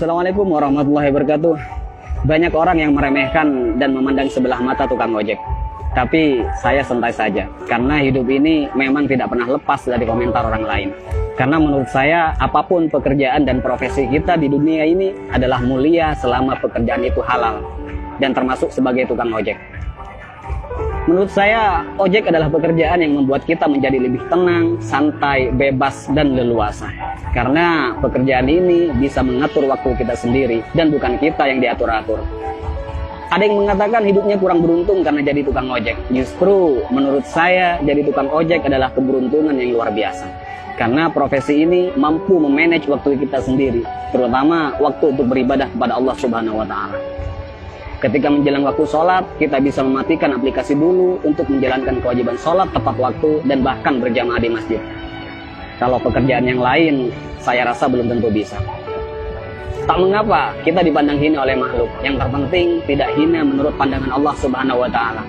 Assalamualaikum warahmatullahi wabarakatuh. Banyak orang yang meremehkan dan memandang sebelah mata tukang ojek. Tapi saya santai saja, karena hidup ini memang tidak pernah lepas dari komentar orang lain. Karena menurut saya, apapun pekerjaan dan profesi kita di dunia ini adalah mulia selama pekerjaan itu halal, dan termasuk sebagai tukang ojek. Menurut saya, ojek adalah pekerjaan yang membuat kita menjadi lebih tenang, santai, bebas, dan leluasa. Karena pekerjaan ini bisa mengatur waktu kita sendiri, dan bukan kita yang diatur-atur. Ada yang mengatakan hidupnya kurang beruntung karena jadi tukang ojek. Justru menurut saya, jadi tukang ojek adalah keberuntungan yang luar biasa. Karena profesi ini mampu memanage waktu kita sendiri, terutama waktu untuk beribadah kepada Allah Subhanahu wa Ta'ala. Ketika menjelang waktu sholat, kita bisa mematikan aplikasi dulu untuk menjalankan kewajiban sholat tepat waktu dan bahkan berjamaah di masjid. Kalau pekerjaan yang lain, saya rasa belum tentu bisa. Tak mengapa kita dipandang hina oleh makhluk. Yang terpenting tidak hina menurut pandangan Allah Subhanahu wa Ta'ala.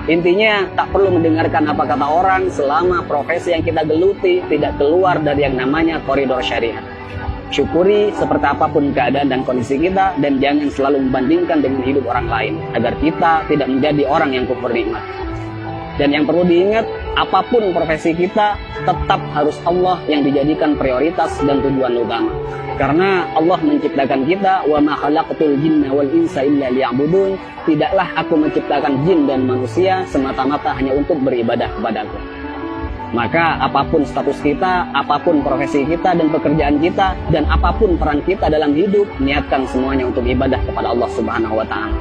Intinya tak perlu mendengarkan apa kata orang selama profesi yang kita geluti tidak keluar dari yang namanya koridor syariat. Syukuri seperti apapun keadaan dan kondisi kita, dan jangan selalu membandingkan dengan hidup orang lain agar kita tidak menjadi orang yang kufur nikmat. Dan yang perlu diingat, apapun profesi kita tetap harus Allah yang dijadikan prioritas dan tujuan utama. Karena Allah menciptakan kita, wa ma khalaqtul jinna wal insa illa liya'budun. Tidaklah aku menciptakan jin dan manusia semata-mata hanya untuk beribadah kepadaku. Maka apapun status kita, apapun profesi kita dan pekerjaan kita, dan apapun peran kita dalam hidup, niatkan semuanya untuk ibadah kepada Allah Subhanahu wa Ta'ala.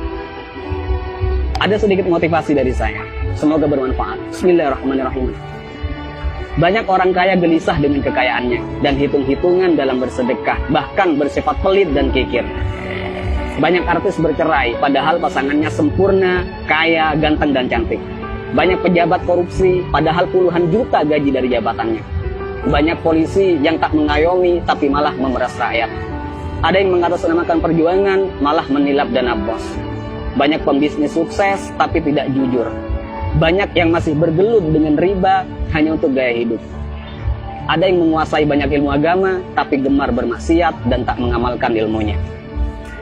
Ada sedikit motivasi dari saya, semoga bermanfaat. Bismillahirrahmanirrahim. Banyak orang kaya gelisah dengan kekayaannya dan hitung-hitungan dalam bersedekah, bahkan bersifat pelit dan kikir. Banyak artis bercerai padahal pasangannya sempurna, kaya, ganteng dan cantik. Banyak pejabat korupsi, padahal puluhan juta gaji dari jabatannya. Banyak polisi yang tak mengayomi, tapi malah memeras rakyat. Ada yang mengatasnamakan perjuangan, malah menilap dana bos. Banyak pembisnis sukses, tapi tidak jujur. Banyak yang masih bergelut dengan riba, hanya untuk gaya hidup. Ada yang menguasai banyak ilmu agama, tapi gemar bermaksiat dan tak mengamalkan ilmunya.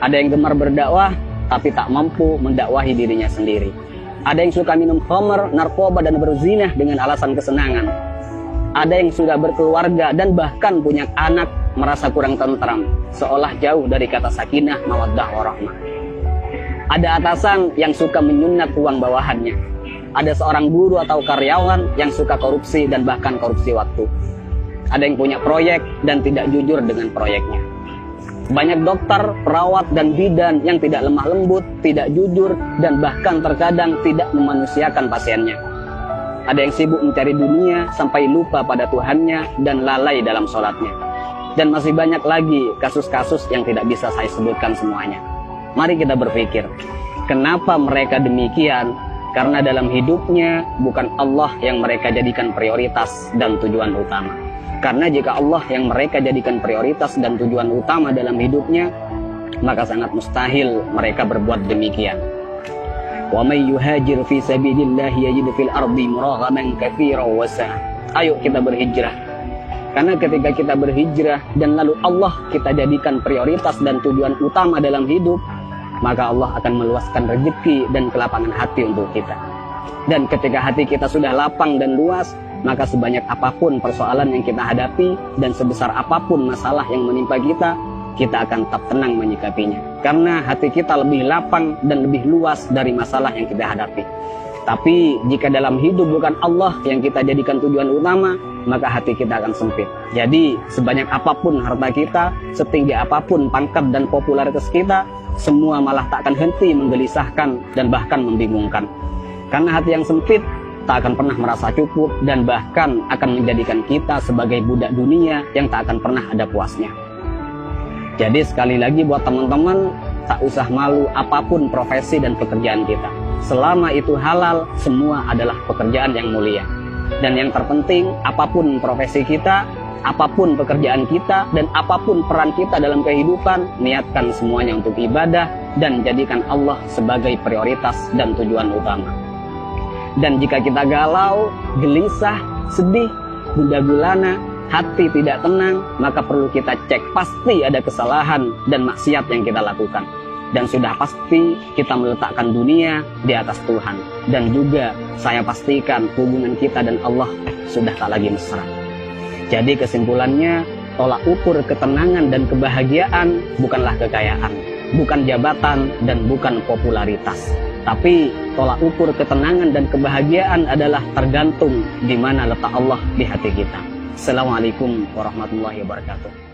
Ada yang gemar berdakwah, tapi tak mampu mendakwahi dirinya sendiri. Ada yang suka minum khamr, narkoba, dan berzinah dengan alasan kesenangan. Ada yang sudah berkeluarga dan bahkan punya anak merasa kurang tentram, seolah jauh dari kata sakinah, mawaddah, warahmah. Ada atasan yang suka menyunat uang bawahannya. Ada seorang guru atau karyawan yang suka korupsi dan bahkan korupsi waktu. Ada yang punya proyek dan tidak jujur dengan proyeknya. Banyak dokter, perawat, dan bidan yang tidak lemah lembut, tidak jujur, dan bahkan terkadang tidak memanusiakan pasiennya. Ada yang sibuk mencari dunia sampai lupa pada Tuhannya dan lalai dalam sholatnya. Dan masih banyak lagi kasus-kasus yang tidak bisa saya sebutkan semuanya. Mari kita berpikir, kenapa mereka demikian? Karena dalam hidupnya bukan Allah yang mereka jadikan prioritas dan tujuan utama. Karena jika Allah yang mereka jadikan prioritas dan tujuan utama dalam hidupnya, maka sangat mustahil mereka berbuat demikian. Wa may yuhajir fi sabilillah yajid fil ardi muraghaman katsiran wa sa'a. Ayo kita berhijrah. Karena ketika kita berhijrah dan lalu Allah kita jadikan prioritas dan tujuan utama dalam hidup, maka Allah akan meluaskan rezeki dan kelapangan hati untuk kita. Dan ketika hati kita sudah lapang dan luas, maka sebanyak apapun persoalan yang kita hadapi dan sebesar apapun masalah yang menimpa kita akan tetap tenang menyikapinya. Karena hati kita lebih lapang dan lebih luas dari masalah yang kita hadapi. Tapi jika dalam hidup bukan Allah yang kita jadikan tujuan utama, maka hati kita akan sempit. Jadi sebanyak apapun harta kita, setinggi apapun pangkat dan popularitas kita, semua malah tak akan henti menggelisahkan dan bahkan membingungkan. Karena hati yang sempit tak akan pernah merasa cukup dan bahkan akan menjadikan kita sebagai budak dunia yang tak akan pernah ada puasnya. Jadi sekali lagi buat teman-teman, tak usah malu apapun profesi dan pekerjaan kita. Selama itu halal, semua adalah pekerjaan yang mulia. Dan yang terpenting, apapun profesi kita, apapun pekerjaan kita, dan apapun peran kita dalam kehidupan, niatkan semuanya untuk ibadah dan jadikan Allah sebagai prioritas dan tujuan utama. Dan jika kita galau, gelisah, sedih, gundah gulana, hati tidak tenang, maka perlu kita cek. Pasti ada kesalahan dan maksiat yang kita lakukan. Dan sudah pasti kita meletakkan dunia di atas Tuhan. Dan juga saya pastikan hubungan kita dan Allah sudah tak lagi mesra. Jadi kesimpulannya, tolak ukur ketenangan dan kebahagiaan bukanlah kekayaan, bukan jabatan, dan bukan popularitas. Tapi tolak ukur ketenangan dan kebahagiaan adalah tergantung di mana letak Allah di hati kita. Assalamualaikum warahmatullahi wabarakatuh.